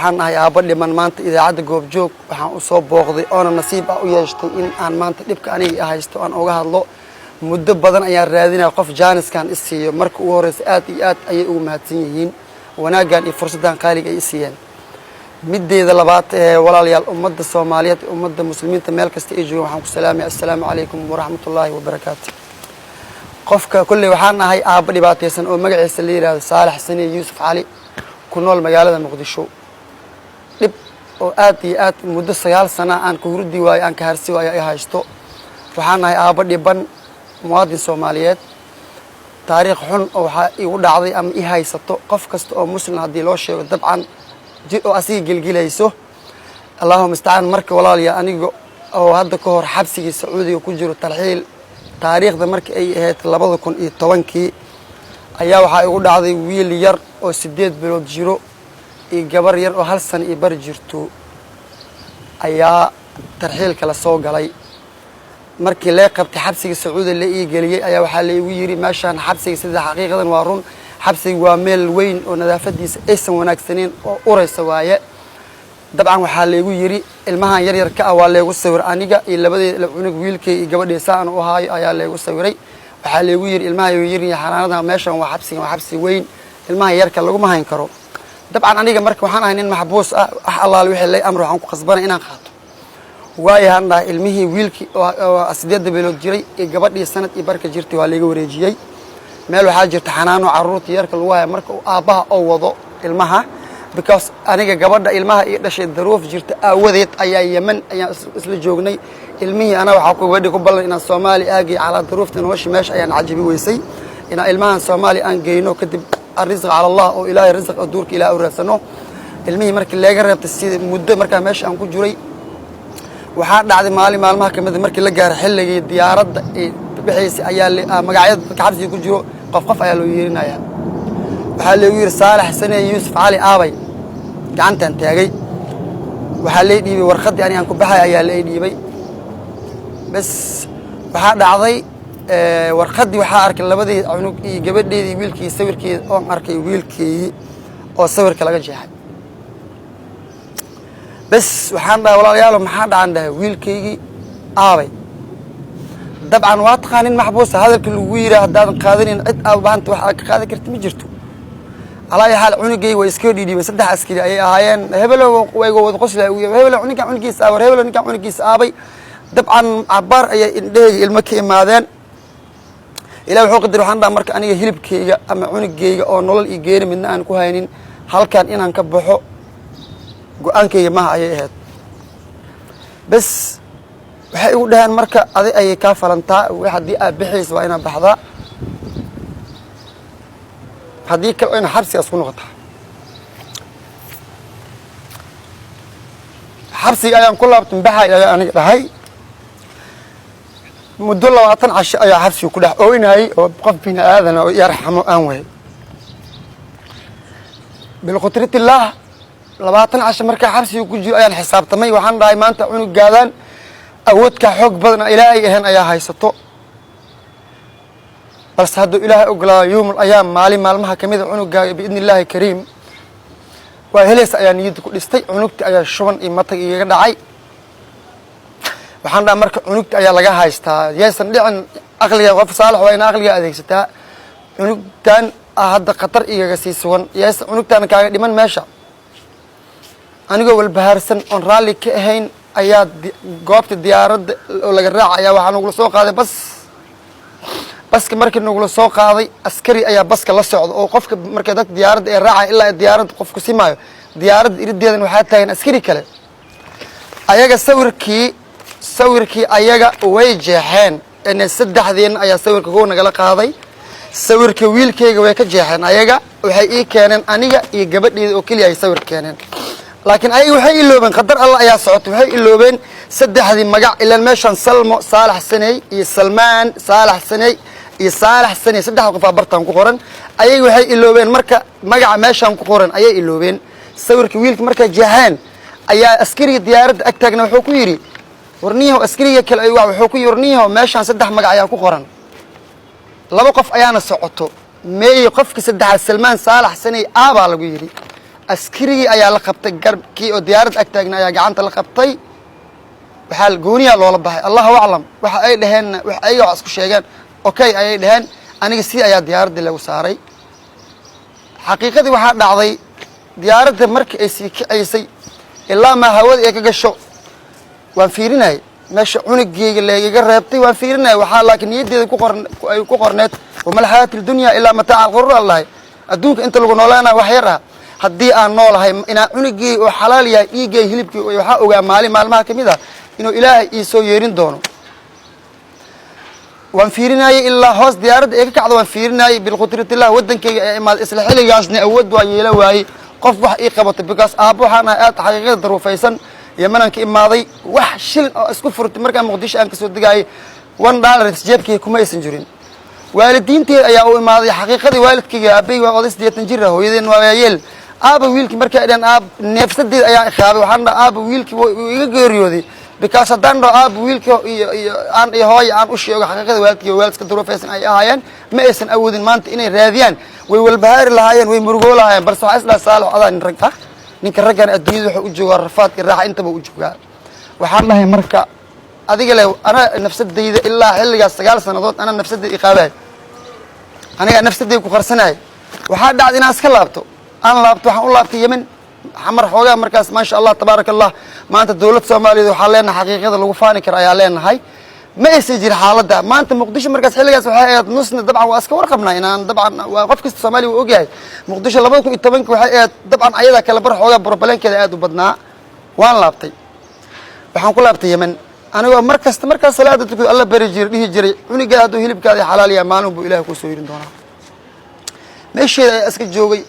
waxaan ahay aabba dhiman maanta idaacadda goobjoog waxaan u soo booqday oona nasiib ah u yeeshtay in aan maanta dhibka aniga haysto aan uga hadlo muddo badan ayaan raadinaya qof jaaniskan is siiyo marka ugu horeysa aad iyo aad ayay ugu mahadsan yihiin wanaaggan iyo fursaddan qaaliga ay i siiyeen mideeda labaad walaalayaal ummadda Soomaaliyeed ummadda muslimiinta meel kasta ay joogaan waxaan ku salaamay assalaamu calaykum waraxmatullaahi wabarakaatuh qofka kulli waxaan ahay aabba dhibaataysan oo magaciisa la yiraahdo Saalax Sani Yuusuf Cali ku nool magaalada Muqdisho dib oo aad iyo aad muddo 9 sano aan ku hurdi waay aan ka harsi waay ay haysto waxaan ahay aabba dhiban muwaadin Soomaaliyeed taariikh xun oo waxa igu dhacday ama i haysato qof kasta oo muslim hadii loo sheego dabcan jid oo asiga gilgilayso Allahumma musta'an marka walaalayaal aniga oo hadda ka hor xabsiga Sacuudiga ku jiro tarxiil taariikhda markii ay ahayd 2010kii ayaa waxa igu dhacday wiil yar oo 8 bilood jiro iyo gabar yar oo 1 sano bar jirto ayaa tarxiilka la soo galay markii la qabtay xabsiga Sacuudiga la ii galiyay ayaa waxa la igu yiri meeshan xabsiga sida xaqiiqadan waa run xabsiga waa meel weyn oo nadaafadiisa aysan wanaagsaneyn oo uraysa waaye dabcan waxa la igu yiri ilmahan yar yar ka ah waa la igu sawir aniga iyo labadii cunug wiilkay iyo gabadhiisa aan u ahaay ayaa la igu sawiray waxa la igu yiri ilmaha yar yar xanaanada meeshan waa xabsi weyn ilmaha yarka lagu ma hayn karo dabcan aniga marka waxaan ahay nin maxbuus ah Allah wixii lay amro waxaan ku qasbanay inaan qaato waayahan dhaa ilmihii wiilkii oo 8 bilood jiray iyo gabadhii sanad iyo barka jirtay waa la iga wareejiyay meel waxaa jirta xanaano caruurta yarka lagu hayo marka aabaha oo wado ilmaha because aniga gabadha ilmaha iyo dhashay daruuf jirta aawadeed ayaa Yemen ayaa isla joognay ilmihii ana waxa ku wadhi ku ballan inaan Soomaali aagi cala daruufta nolosha meesha ayaan cajibi weysay inaan ilmahan Soomaali aan geeyno kadib arrizq ala Allah oo ilaahay rizq aduurka ilaahay u raadsano ilmihii markii laga reebtay sidii muddo marka meesha aan ku jiray waxaa dhacday maalmaha kamid markii la gaaray xilligii diyaaradda ee bixisay ayaa magacyada xabsiga ku jiro qof ayaa loo yeerinaya waxa la yiri Saalax Sani Yuusuf Cali aabay gacantan taagay waxa la dhiibay warqadii aan ku baxay ayaa la dhiibay bas waxa dhacday warqadii waxa arkay labadii cunug iyo gabadheedii wiilkii sawirkeeda oo arkay wiilkii oo sawirka laga jeexay bas waxaan dhahay walaalayaal maxaa dhacan wiilkaygi aabay dabcan waa taqaanin maxbuus hadalka lagu yiraahdo hadaan qaadanin cid aad baanta wax ka qaadan kartid ma jirto alaa yaal cunugay way iska dhiidhiibay 3 askari ay ahaayeen hebelo way wada qoslay hebelo cunugiisa aawar hebelo cunugiisa aabay dabcan abar ay indheeyay ilmo ka imaadeen ilaa wuxuu qadar waxaan dhahay marka aniga hilibkayga ama cunugayga oo nolol ii geeri midna aan ku haynin halkan inaan ka baxo go'aankayga ma ayay ahayd bas waxay ugu dhahan marka aday ay ka falantaa hadii aad bixiis waa ina baxda hadii kale ina xabsi asku noqota xabsi ayaan ku laabtan baxay aniga dhahay muddo 20 casho ayaa xabsi ku dhax ooynay oo qof bina aadan oo yarxamo aan way bil qudratillah 20 casho marka xabsi ku jiro ayaan xisaabtamay waxaan dhahay maanta cunug gaadaan awoodka xoog badan ilaahay ahaan ayaa haysato bas haduu ilaahay oglaa yoom ayaam maalmaha kamid cunugaaga biidnillaahi kariim waa helees ayaa niyad ku dhistay cunugta ayaa shuban iyo matag iga dhacay waxaan dhahay marka cunugta ayaa laga haystaa yeesan dhicin aqliga qof saalax waa in aqliga adeegsataa cunugtan hadda khatar iga sii sugan yees cunugtan kaaga dhiman meesha anigoo walbahaarsan on raalli ka ahayn ayaa goobta diyaaradda oo laga raacay waxa nagu soo qaaday baska markii nagu soo qaaday askari ayaa baska la socdo oo qofka markay dad diyaaradda ay raacay ilaa diyaaradda qofku simaayo diyaaradda irideedan waxa taagan askari kale ayaga sawirkii ayaga way jeexeen in saddexdeen ayaa sawirka ugu nagala qaaday sawirka wiilkayga way ka jeexeen ayaga waxay ii keeneen aniga iyo gabadheeda oo kaliya ay sawir keeneen laakiin ay waxay iloobeen qadar Allah ayaa socotay waxay iloobeen saddexdii magac ilaa meeshan Salmo Saalax Sani iyo Salmaan Saalax Sani iyo Saalax Sani saddex qof bartaan ku qoran ayay waxay iloobeen marka magaca meeshan ku qoran ayay iloobeen sawirka wiilka marka jeexeen ayaa askariga diyaaradda ag taagna wuxuu ku yiri warniyo askariga kale ay wuxuu ku yirniyo meeshan saddex magac ayaa ku qoran laba qof ayaana socoto meey qofka saddexaad Salmaan Saalax Sani aaba lagu yiri askarigii ayaa la qabtay garbkii oo diyaarad ag taagna ayaa gacanta la qabtay waxaa gooniyaa loola baxay allahu aclam waxa ay dhaheenna wax ayaga wax isku sheegeen okay ayay dhaheen aniga si ayaa diyaaraddii lagu saaray xaqiiqadii waxaa dhacday diyaaradda markii ay sii kacaysay ilaa maa hawada ay ka gasho waan fiirinayay meesha cunugeyga leegaga reebtay waan fiirinayay waxaa laakiin niyaddeeda ay ku qorneed wamal xayaati dunya ilaa mataaca alquruur allahay adduunka inta lagu noolaanayo wax yar ah haddii aan noolahay inaa cunugey oo xalaal yahay dhiiggay hilibkii waxaa ogaa maalmaha ka mid ah inuu ilaahay ii soo yeerin doono waan fiirinayay ilaa hoos diyaaradda ee ka kacda waan fiirinayay bilqudratillah waddankayga ee imaada isla xilligaasna awood waan yeela waayey qof wax ii qabato because aabbo waxaan ahay aad xaqiiqada daruufaysan yemanaan ka imaaday wax shilin oo isku furtay markaan muqdisho aan kasoo degaayay $1 jeebkayga kuma aysan jirin waalidiinteed ayaa u imaaday xaqiiqadii waalidkayga aabay waa oday 80 jir ah hooyadeen waa waayeel aaba wiilkii markay dheen aab neefsadeed ayaa iqaabay waxaan dhahay aaba wiilkii wuu iga geeriyooday because haddaan dhaho aaba wiilkii iyo hooyo aan u sheego xaqiiqada waalidka daruufaysan ay ahaayeen ma aysan awoodin maanta inay raadiyaan way walbahaari lahaayeen way murugoo lahaayeen balse waxaa isdhaha saalax adaa nin rag ah ninka raggan adduunyada wuxuu u joogaa rafaad iyo raaxa intaba u joogaa waxaan dhahay marka adiga le ana nafsadayda ilaa xilligaas 9 sannadood ana nafsadayda iqaabahay aniga nafsadayda ku qarsanay waxaa dhacday inaan iska laabto aan laabto waxaan u laabtay yemen xamar xoogaa markaas maasha allah tabaaraka allah maanta dowladda soomaaliyeed waxaa leenahay xaqiiqada lagu faani kara ayaa leenahay ma aysan jirin xaaladda maanta muqdisho markaas xilligaas waxay ahayd nusna dabcan waa iska warqabnaa inaan dabcan waa qof kasta soomaaliya waa ogyahay muqdisho 2010 waxay ahayd dabcan ayadaa kala bar xoogaa burbalenkeeda aad u badnaa waan laabtay waxaan ku laabtay yemen anigoo markaas salaada tukado alla bari jiray dhihi jiray cunigeeda hadduu hilibkaada xalaal yahay maalin buu ilaahay kuu soo yerin doonaa meesheeda ayaa iska joogay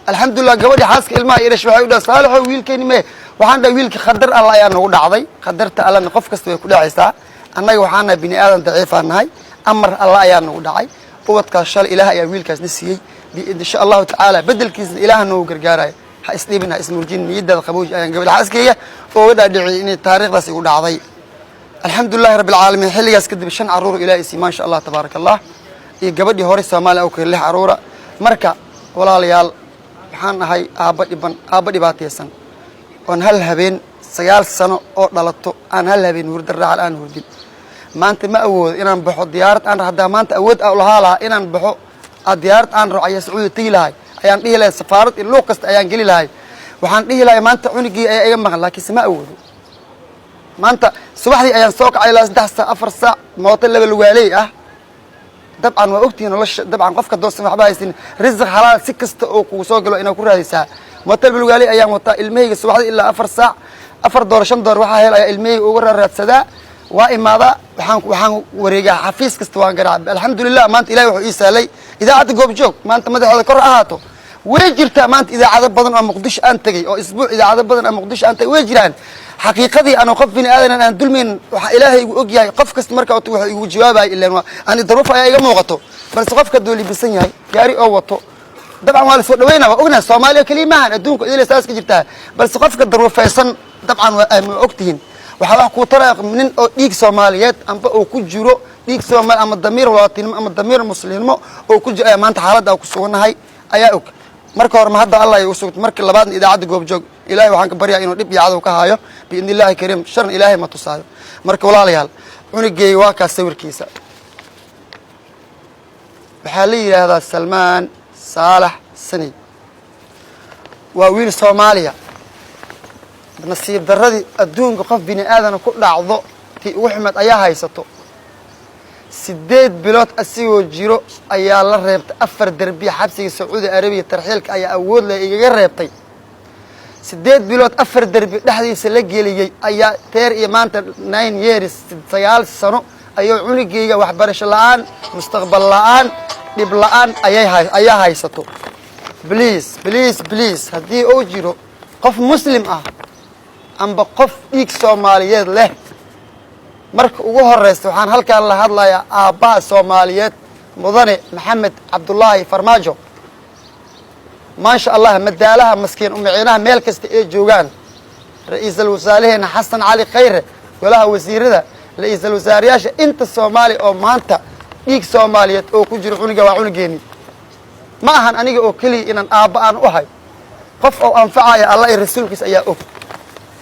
alxamdulillah gabadhii xaaska ilmaha ii dhashay waxay u dhahay saalaxow wiilkayni mee waxaan dhahay wiilkii qadar alla ayaa nagu dhacday qadarta allana qof kasta way ku dhacaysaa annaga waxaan nahay bini aadan daciifaan nahay amar alla ayaa nagu dhacay ubadkaas shalay ilaah ayaa wiilkaasna siiyey insha allahu tacaala bedelkiisna ilaah noogu gargaaraya ha isdhibin ha ismurjin niyadaada qabooji ayaan gabadha xaaskayga ooga dhaadhiciyay inay taariikhdaas igu dhacday alxamdulillahi rabbi alcaalamiin xilligaas kadib 5 caruur ilaahay sii maasha allah tabaaraka allah iyo gabadhii hore soomaaliya oo kale 6 caruura marka walaalayaal waxaan ahay aabba dhibaataysan oon hal habeen 9 sano oo dhalato aan hal habeen hurda raacal aan hurdin maanta ma awoodo inaan baxo diyaarad aan haddaa maanta awood aan lahaa lahaa inaan baxo diyaarad aan raaco ayaa sacuudi tagi lahay ayaan dhihi lahay safaarad iyo luuq kasta ayaan geli lahay waxaan dhihi lahay maanta cunugii ayaa iga maqan laakiinse ma awoodo maanta subaxdii ayaan soo kacay ilaa 3 saac 4 saac mooto laba lugaaley ah dabcan waa ogtihiin nolosha dabcan qofka doosan waxba haysin risq xalaal si kasta oo kugu soo galo inaad ku raadaysaa mooto laba lugaaley ayaan wataa ilmahayga subaxdii ilaa 4 saac $4 $5 waxaa hel ayaa ilmahayga uga raadsadaa waa imaadaa waxaan wareegaa xafiis kasta waan garaacay alxamdulillah maanta ilahay wuxuu ii saalay idaacadda goobjoog maanta madaxooda kor ahaato way jirtaa maanta idaacado badan oo muqdisho aan tegey oo isbuuc idaacado badan oo muqdisho aan tegey way jiraan xaqiiqadii anoo qof bini aadan aan dulmayn waxa ilaahay igu og yahay qof kasta marka wuxuu igu jawaabay ilaan waa ani daruuf ayaa iga muuqato balse qofka doolibisan yahay gaari oo wato dabcan waa la soo dhaweynaa waa ognahay Soomaaliya kalimahan adduunka idil saas ka jirtaa balse qofka daruufaysan dabcan waa ogtihiin waxa wax ku taraa nin oo dhiig Soomaaliyeed amba oo ku jiro dhiig Soomaali ama damiir walaatinimo ama damiir muslimnimo oo ku jiro maanta xaaladda ku suganahay ayaa og marka hore ma hadda Allah ay u sugtay markii labaadna idaacadda goobjoog ilaahay waxaan ka baryaa inuu dhib iyo cadow ka haayo biidnillaahi kariim sharn ilaahay ma tusaayo marka walaalayaal cunugay waa ka sawirkiisa waxaa la yiraahdaa Salmaan Saalax Sani waa wiil Soomaaliya nasiib darradii adduunka qof bini aadan ku dhacdo tii ugu xumayd ayaa haysato 8 bilood asigoo jiro ayaa la reebtay 4 darbi xabsiga Sacuudi Arabiya tarxiilka ayaa awood leh igaga reebtay 8 bilood 4 darbi dhaxdiisa la geliyay ayaa teer iyo maanta 9 years 9 sano ayuu cunugayga waxbarasho la'aan mustaqbal la'aan dib la'aan ayaa haysato please haddii uu jiro qof muslim ah amba qof dhiig Soomaaliyeed leh marka ugu horeysa waxaan halkaan la hadlayaa aabbaha Soomaaliyeed mudane Maxamed Cabdullaahi Farmaajo maasha Allah madaalaha maskiin umciinaha meel kasta ay joogaan ra'iisul wasaaraheena Xasan Cali Khayre golaha wasiirada ra'iisul wasaarayaasha inta Soomaali oo maanta dhiig Soomaaliyeed oo ku jiro cuniga waa cunigeeni ma ahan aniga oo kaliya inaan aabba aan u hay qof oo anfacaya allah iyo rasuulkiisa ayaa og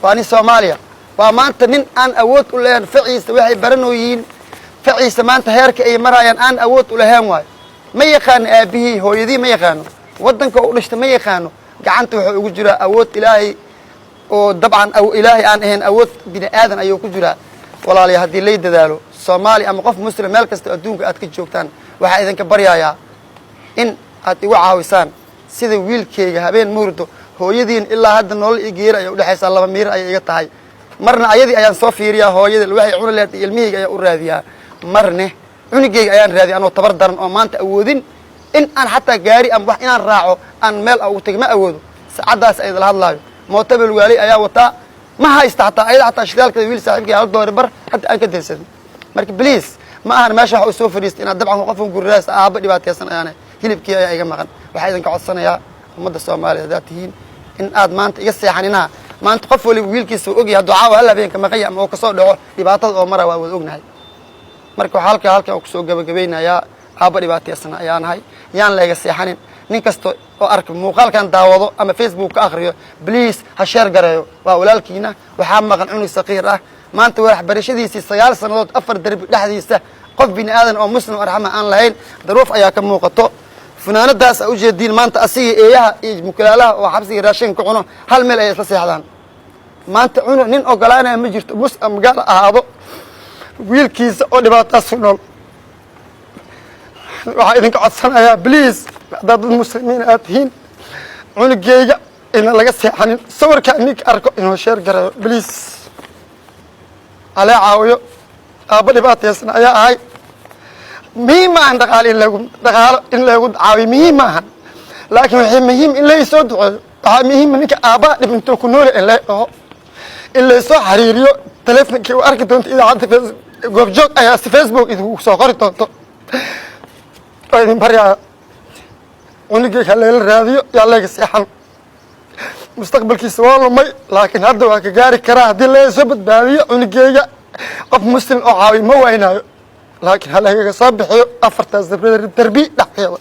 waa nin Soomaaliya waa maanta nin aan awood u leeyahay faciisa waxay baranooyiin faciisa maanta heerka ay marayaan aan awood u lahayn waay ma yaqaan aabihii hooyadii ma yaqaano wadanka uu dhashtay ma yaqaano gacanta wuxuu ugu jiraa awood ilaahay oo dabcan ilaahay aan ahayn awood bini aadan ayuu ku jiraa walaalayaal haddii lay dadaalo Soomaali ama qof muslim meel kasta adduunka aad ka joogtaan waxaa idinka baryayaa in aad igu caawisaan sida wiilkayga habeen murdo hooyadiin ilaa hadda nolol i geer ay u dhaxaysaa laba miir ay iga tahay marna ayadii ayaan soo fiiriyaa hooyada waxay cuna leedahay ilmihayga ayaan u raadiyaa marne cunugayga ayaan raadiyaa anoo tabar daran oo maanta awoodin in aan xataa gaari ama wax inaan raaco aan meel ugu tag ma awoodo saacadaas ay la hadlaayo mootabel waalay ayaa wataa ma haysta xataa ayada xataa shidaalka wiil saaxiibkii hal door bar hadda aan ka dansan marka please ma ahan meesha wax u soo fariistay inaad dabcan qof ugu guriraas aaba dhibaataysan ayaan hilibkii ayaa iga maqan waxaa idinka codsanayaa ummadda Soomaaliyeed aad tihiin in aad maanta iga seexanina maanta qof waliba wiilkiisa og yahay ducaa hal habeenka maqay ama oo ka soo dhaco dhibaatada oo mara waa wada ognahay marka waxa halka ku soo gabagabeynaya aaba dhibaataysan ayaan ahay yaan la iga seexanin nin kasto oo arka muuqaalkan daawado ama Facebook ka akhriyo please ha share gareeyo waa walaalkiina waxa maqan cunug saqiir ah maanta wax barashadiisa 9 sanadood 4 darbi dhaxdiisa qof bini aadan oo muslim arxama aan lahayn daruuf ayaa ka muuqato funaanadaas u jeedin maanta asiga eeyaha iyo mukalaalaha oo xabsiga raashin ku cuno hal meel ay isla seexdaan maanta cunug nin ogolaanaya ma jirto muslim gaal ahaado wiilkiisa oo dhibaataas nool waxa idinka codsanayaa please dad muslimiin aad tihiin cunugayga in laga seexanin sawirka ninka arko inuu share gareeyo please ala caawiyo aaba dhibaataysan ayaa ahay muhiim aan dhaqaale in lagu caawiyo muhiim ah laakiin waxay muhiim in la soo duceeyo waxa muhiim ninka aaba dhibinto ku nool in la soo xariiriyo telefonkii uu arki doonto idaacadda goobjoog ayaa Facebook idinku soo qori doonto oo idin baryaa cunugayga la raadiyo yaa laga seexan mustaqbalkiisa waa lumay laakiin hadda waa ka gaari karaa haddii la soo badbaadiyo cunugayga qof muslim oo caawi ma waynayo laakiin hal ayaga soo bixiyo afartaas darbi dhaxeeyo